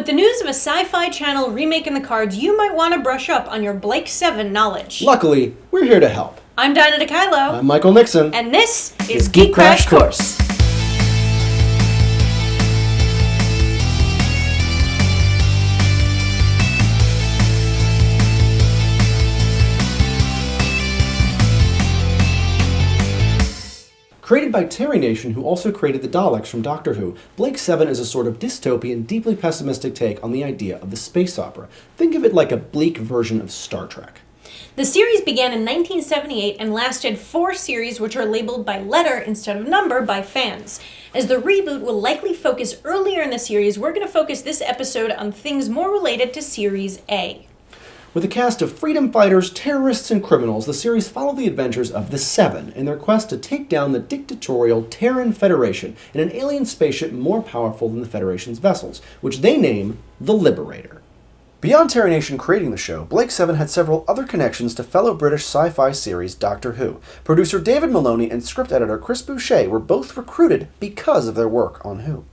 With the news of a sci-fi channel remake in the cards, you might want to brush up on your Blake 7 knowledge. Luckily, we're here to help. I'm Dinah Dekajlo. I'm Michael Nixon. And this is Geek Crash Course. Created by Terry Nation, who also created the Daleks from Doctor Who, Blake 7 is a sort of dystopian, deeply pessimistic take on the idea of the space opera. Think of it like a bleak version of Star Trek. The series began in 1978 and lasted 4 series, which are labeled by letter instead of number by fans. As the reboot will likely focus earlier in the series, we're going to focus this episode on things more related to Series A. With a cast of freedom fighters, terrorists, and criminals, the series followed the adventures of the Seven in their quest to take down the dictatorial Terran Federation in an alien spaceship more powerful than the Federation's vessels, which they name the Liberator. Beyond Terry Nation creating the show, Blake 7 had several other connections to fellow British sci-fi series Doctor Who. Producer David Maloney and script editor Chris Boucher were both recruited because of their work on Who.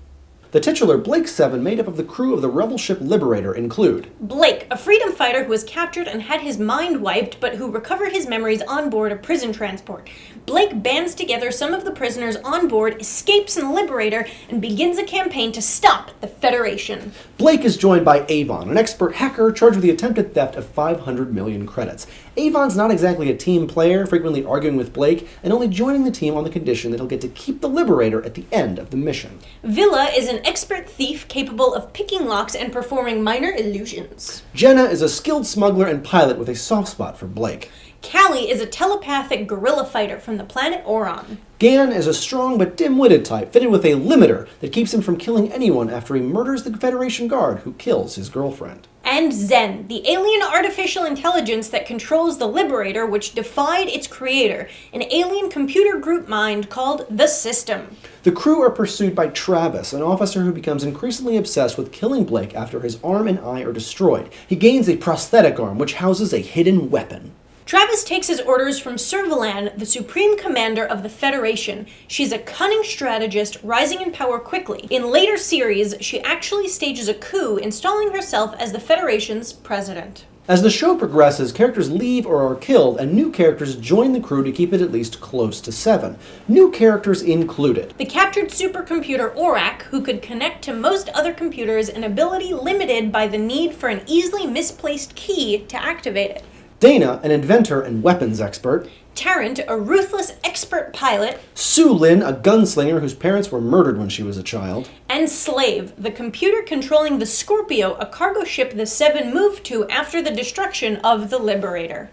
The titular Blake 7, made up of the crew of the rebel ship Liberator, include Blake, a freedom fighter who was captured and had his mind wiped, but who recovered his memories on board a prison transport. Blake bands together some of the prisoners on board, escapes in the Liberator, and begins a campaign to stop the Federation. Blake is joined by Avon, an expert hacker charged with the attempted theft of 500 million credits. Avon's not exactly a team player, frequently arguing with Blake, and only joining the team on the condition that he'll get to keep the Liberator at the end of the mission. VILA is an expert thief capable of picking locks and performing minor illusions. JENNA is a skilled smuggler and pilot with a soft spot for Blake. Callie is a telepathic guerrilla fighter from the planet Oron. Gan is a strong but dim-witted type, fitted with a limiter that keeps him from killing anyone after he murders the Federation guard who kills his girlfriend. And Zen, the alien artificial intelligence that controls the Liberator, which defied its creator, an alien computer group mind called the System. The crew are pursued by Travis, an officer who becomes increasingly obsessed with killing Blake after his arm and eye are destroyed. He gains a prosthetic arm, which houses a hidden weapon. Travis takes his orders from SERVALAN, the supreme commander of the Federation. She's a cunning strategist, rising in power quickly. In later series, she actually stages a coup, installing herself as the Federation's president. As the show progresses, characters leave or are killed, and new characters join the crew to keep it at least close to 7. New characters included the captured supercomputer Orac, who could connect to most other computers, an ability limited by the need for an easily misplaced key to activate it. Dana, an inventor and weapons expert. TARRANT, a ruthless expert pilot. Sue Lin, a gunslinger whose parents were murdered when she was a child. And Slave, the computer controlling the Scorpio, a cargo ship the Seven moved to after the destruction of the Liberator.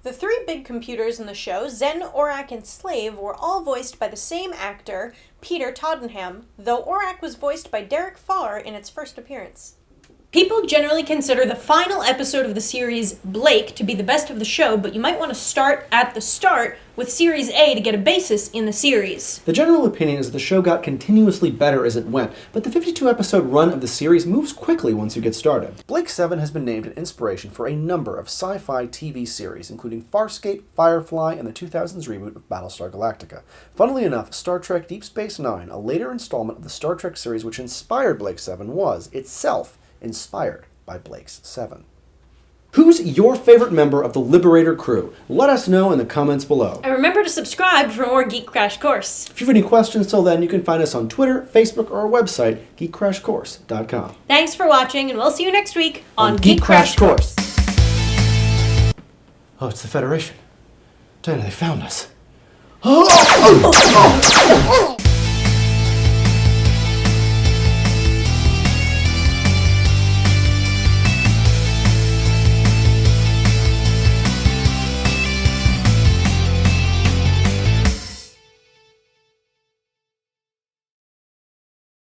The 3 big computers in the show, Zen, Orac, and Slave, were all voiced by the same actor, Peter Tottenham, though Orac was voiced by Derek Farr in its first appearance. People generally consider the final episode of the series, Blake, to be the best of the show, but you might want to start at the start with Series A to get a basis in the series. The general opinion is that the show got continuously better as it went, but the 52-episode run of the series moves quickly once you get started. Blake 7 has been named an inspiration for a number of sci-fi TV series, including Farscape, Firefly, and the 2000s reboot of Battlestar Galactica. Funnily enough, Star Trek Deep Space Nine, a later installment of the Star Trek series which inspired Blake 7, was, itself, inspired by Blake's 7. Who's your favorite member of the Liberator crew? Let us know in the comments below. And remember to subscribe for more Geek Crash Course. If you have any questions till then, you can find us on Twitter, Facebook, or our website, geekcrashcourse.com. Thanks for watching, and we'll see you next week on Geek Crash Course. Oh, it's the Federation. Dinah, they found us.